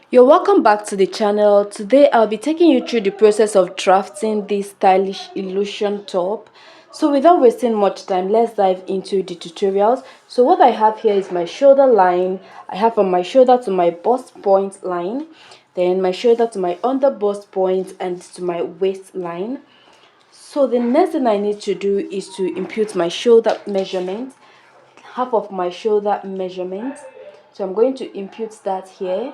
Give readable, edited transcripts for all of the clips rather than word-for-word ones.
You're welcome back to the channel. Today I'll be taking you through the process of drafting this stylish illusion top. So without wasting much time, let's dive into the tutorials. So what I have here is my shoulder line. I have from my shoulder to my bust point line, then my shoulder to my under bust point and to my waistline. So the next thing I need to do is to impute my shoulder measurement, half of my shoulder measurement. So I'm going to impute that here.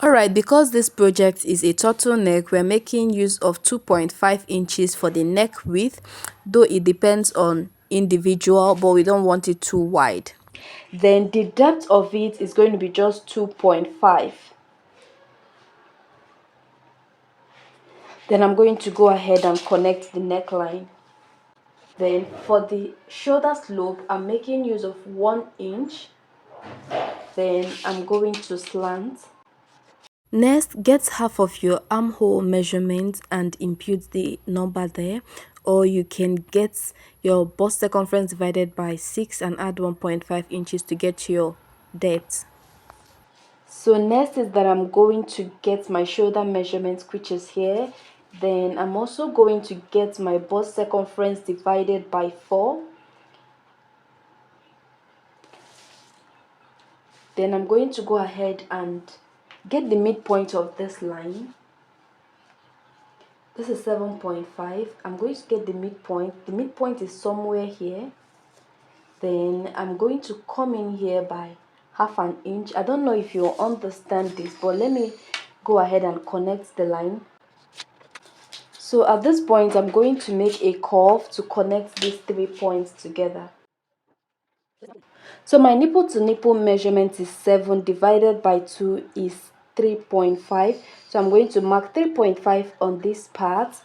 Alright, because this project is a turtleneck, we're making use of 2.5 inches for the neck width, though it depends on individual, but we don't want it too wide. Then the depth of it is going to be just 2.5. Then I'm going to go ahead and connect the neckline. Then for the shoulder slope, I'm making use of 1 inch. Then I'm going to slant. Next, get half of your armhole measurement and impute the number there, or you can get your bust circumference divided by 6 and add 1.5 inches to get your depth. So next is that I'm going to get my shoulder measurement, which is here. Then I'm also going to get my bust circumference divided by 4. Then I'm going to go ahead and get the midpoint of this line. This is 7.5. I'm going to get the midpoint. The midpoint is somewhere here. Then I'm going to come in here by half an inch. I don't know if you understand this, but let me go ahead and connect the line. So at this point, I'm going to make a curve to connect these 3 points together. So my nipple to nipple measurement is 7 divided by 2 is 3.5. So I'm going to mark 3.5 on this part.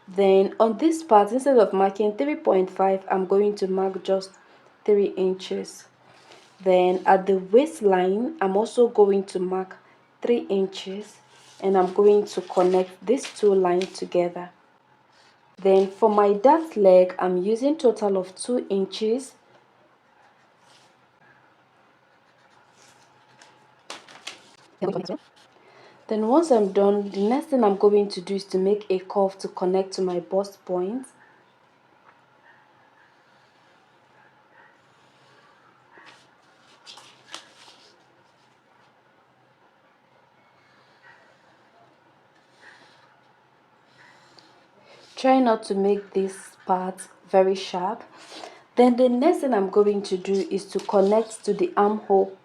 Then on this part, instead of marking 3.5, I'm going to mark just 3 inches. Then at the waistline, I'm also going to mark 3 inches and I'm going to connect these two lines together. Then for my dart leg, I'm using total of 2 inches. Then once I'm done, the next thing I'm going to do is to make a curve to connect to my bust point. Try not to make this part very sharp. Then the next thing I'm going to do is to connect to the armhole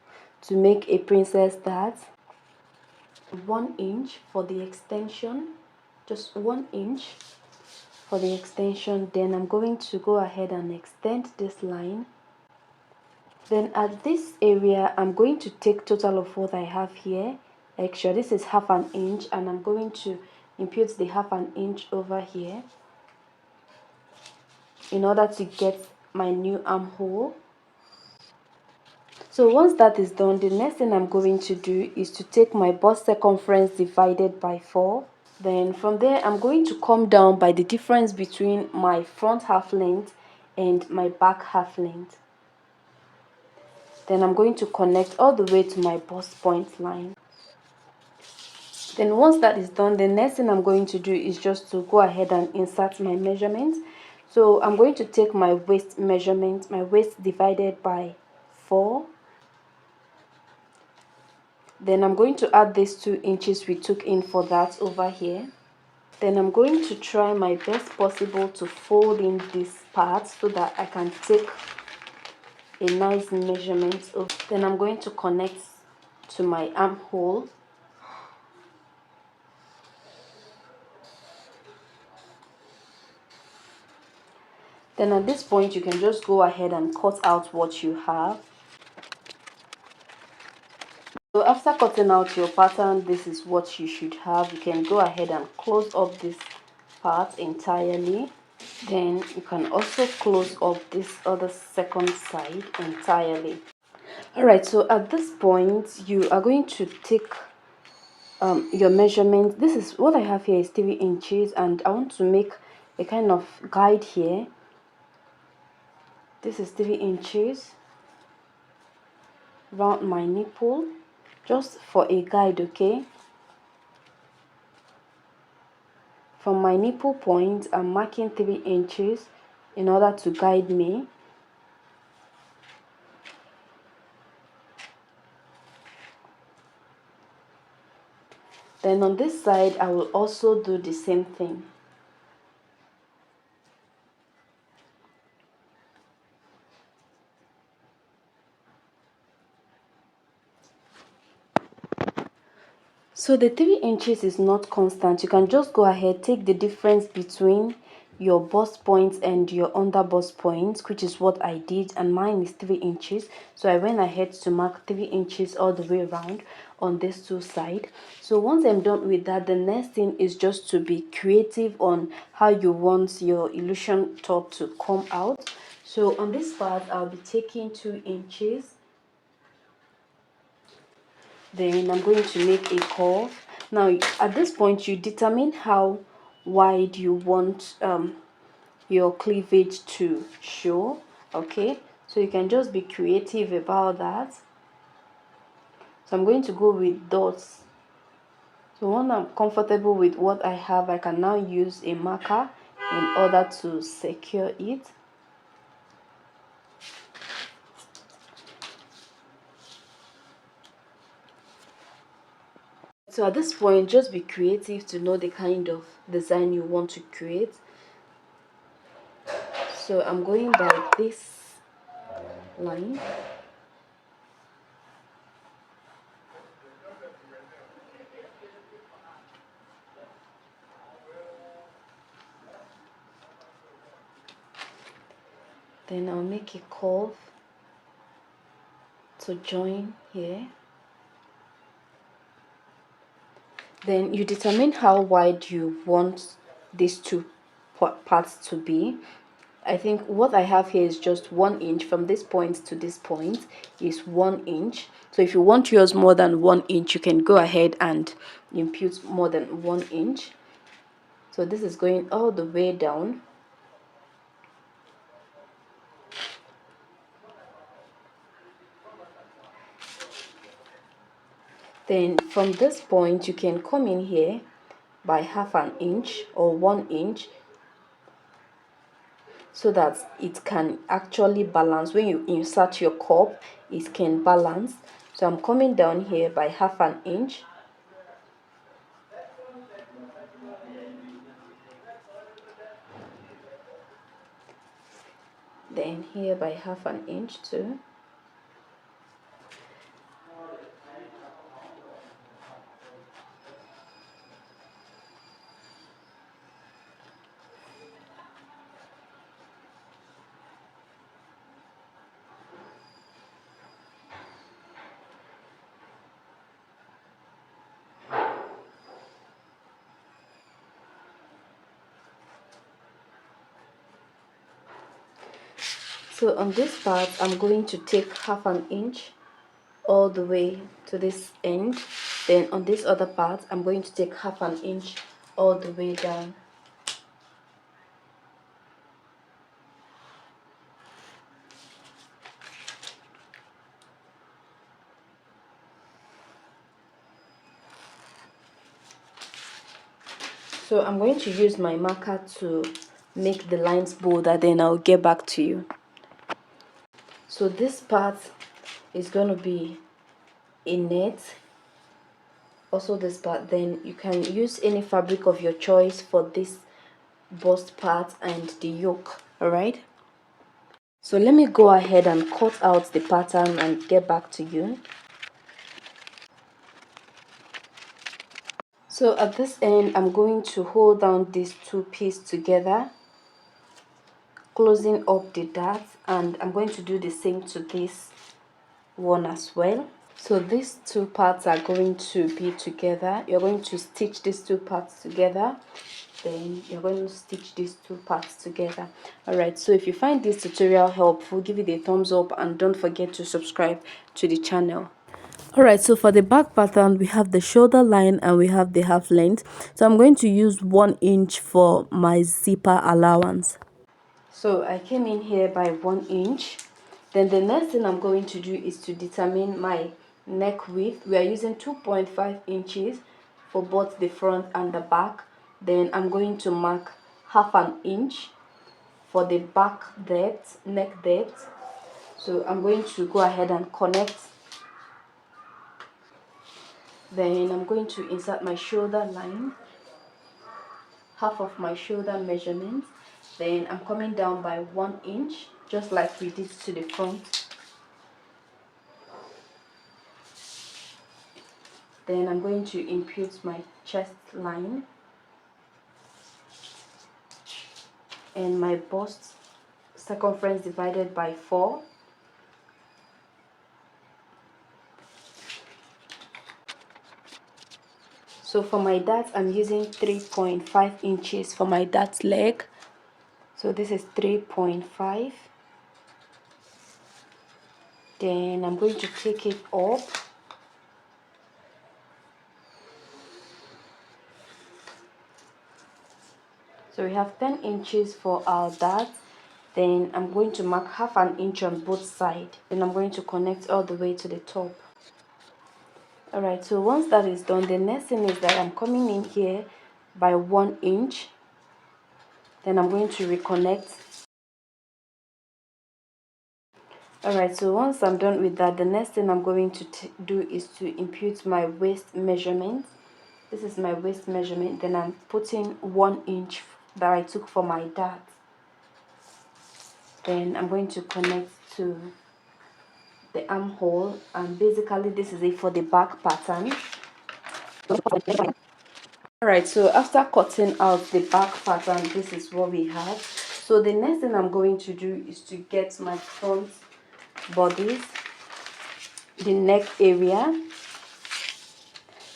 to make a princess dart. 1 inch for the extension, just 1 inch for the extension. Then I'm going to go ahead and extend this line. Then at this area, I'm going to take total of what I have here extra. This is half an inch and I'm going to impute the half an inch over here in order to get my new armhole. So once that is done, the next thing I'm going to do is to take my bust circumference divided by 4. Then from there, I'm going to come down by the difference between my front half length and my back half length. Then I'm going to connect all the way to my bust point line. Then once that is done, the next thing I'm going to do is just to go ahead and insert my measurements. So I'm going to take my waist measurement, my waist divided by 4. Then I'm going to add these 2 inches we took in for that over here. Then I'm going to try my best possible to fold in this part so that I can take a nice measurement. Then I'm going to connect to my armhole. Then at this point, you can just go ahead and cut out what you have. So after cutting out your pattern, this is what you should have. You can go ahead and close up this part entirely. Then you can also close up this other second side entirely. Alright, so at this point, you are going to take your measurement. This is what I have here is 3 inches and I want to make a kind of guide here. This is 3 inches around my nipple. just for a guide, okay? From my nipple point, I'm marking 3 inches in order to guide me. Then on this side, I will also do the same thing. So the 3 inches is not constant. You can just go ahead, take the difference between your bust point and your under bust point, which is what I did, and mine is 3 inches. So I went ahead to mark 3 inches all the way around on this two sides. So once I'm done with that, the next thing is just to be creative on how you want your illusion top to come out. So on this part, I'll be taking 2 inches. Then I'm going to make a curve. Now at this point, you determine how wide you want your cleavage to show. Okay, so you can just be creative about that. So I'm going to go with dots. So when I'm comfortable with what I have, I can now use a marker in order to secure it. So at this point, just be creative to know the kind of design you want to create. So I'm going by this line. Then I'll make a curve to join here. Then you determine how wide you want these two parts to be. I think what I have here is just 1 inch. From this point to this point is 1 inch. So if you want yours more than 1 inch, you can go ahead and impute more than 1 inch. So this is going all the way down. Then from this point, you can come in here by half an inch or 1 inch, so that it can actually balance. When you insert your cup, it can balance. So I'm coming down here by half an inch. Then here by half an inch too. So on this part, I'm going to take half an inch all the way to this end. Then on this other part, I'm going to take half an inch all the way down. So I'm going to use my marker to make the lines bolder, then I'll get back to you. So this part is going to be a net. Also this part, then you can use any fabric of your choice for this bust part and the yoke. All right, so let me go ahead and cut out the pattern and get back to you. So at this end, I'm going to hold down these two pieces together, closing up the dart, and I'm going to do the same to this one as well. So these two parts are going to be together. You're going to stitch these two parts together, then you're going to stitch these two parts together. All right, so if you find this tutorial helpful, give it a thumbs up and don't forget to subscribe to the channel. Alright, so for the back pattern, we have the shoulder line and we have the half length. So I'm going to use 1 inch for my zipper allowance. So I came in here by 1 inch. Then the next thing I'm going to do is to determine my neck width, we are using 2.5 inches for both the front and the back. Then I'm going to mark half an inch for the back depth, neck depth. So I'm going to go ahead and connect. Then I'm going to insert my shoulder line, half of my shoulder measurement. Then I'm coming down by 1 inch, just like we did to the front. Then I'm going to impute my chest line and my bust circumference divided by 4. So for my dart, I'm using 3.5 inches for my dart leg. So this is 3.5. Then I'm going to take it up. So we have 10 inches for our dart. Then I'm going to mark half an inch on both sides. Then I'm going to connect all the way to the top. Alright, so once that is done, the next thing is that I'm coming in here by 1 inch. Then I'm going to reconnect. Alright, so once I'm done with that, the next thing I'm going to do is to impute my waist measurement. This is my waist measurement. Then I'm putting 1 inch that I took for my dart. Then I'm going to connect to the armhole, and basically this is it for the back pattern. Alright, so after cutting out the back pattern, this is what we have. So the next thing I'm going to do is to get my front bodice, the neck area.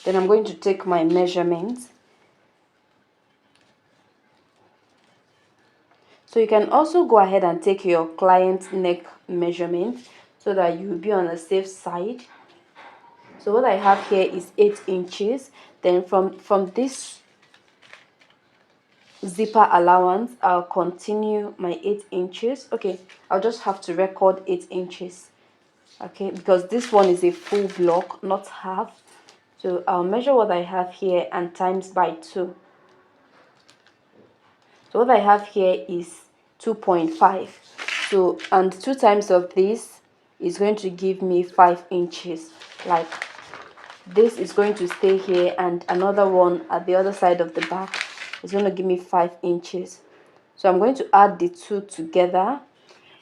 Then I'm going to take my measurements. So you can also go ahead and take your client's neck measurement so that you will be on the safe side. So what I have here is 8 inches. Then from this zipper allowance, I'll continue my 8 inches. Okay, I'll just have to record 8 inches. Okay, because this one is a full block, not half. So I'll measure what I have here and times by 2. So what I have here is 2.5. So, and 2 times of this is going to give me 5 inches. Like this is going to stay here, and another one at the other side of the back is going to give me 5 inches. So I'm going to add the two together.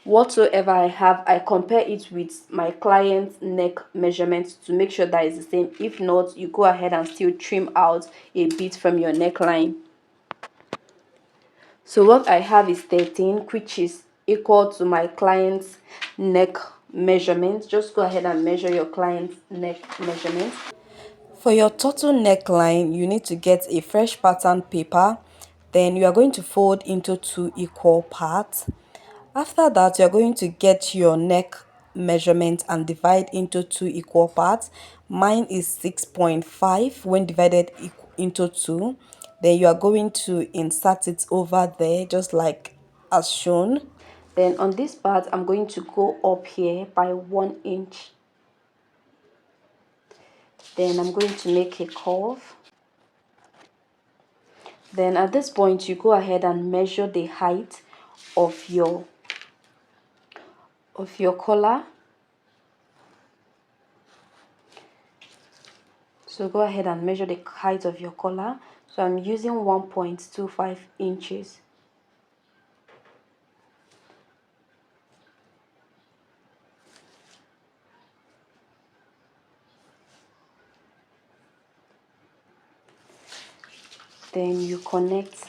Whatsoever I have, I compare it with my client's neck measurement to make sure that it's the same. If not, you go ahead and still trim out a bit from your neckline. So what I have is 13, which is equal to my client's neck measurement. Just go ahead and measure your client's neck measurement. For your total neckline, you need to get a fresh pattern paper. Then you are going to fold into 2 equal parts. After that, you are going to get your neck measurement and divide into 2 equal parts. Mine is 6.5 when divided into 2. Then you are going to insert it over there just like as shown. Then on this part, I'm going to go up here by 1 inch. Then I'm going to make a curve. Then at this point, you go ahead and measure the height of your collar. So go ahead and measure the height of your collar. So I'm using 1.25 inches. Then you connect.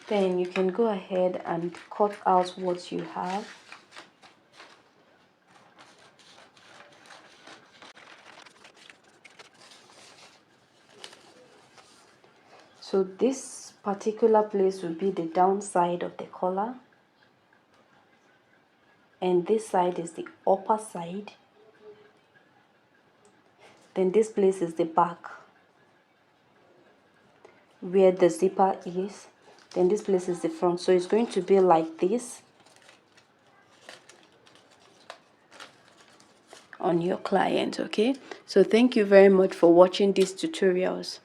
Then you can go ahead and cut out what you have. So this particular place will be the downside of the collar. And this side is the upper side. then this place is the back where the zipper is, then this place is the front. So it's going to be like this on your client. Okay, so thank you very much for watching these tutorials.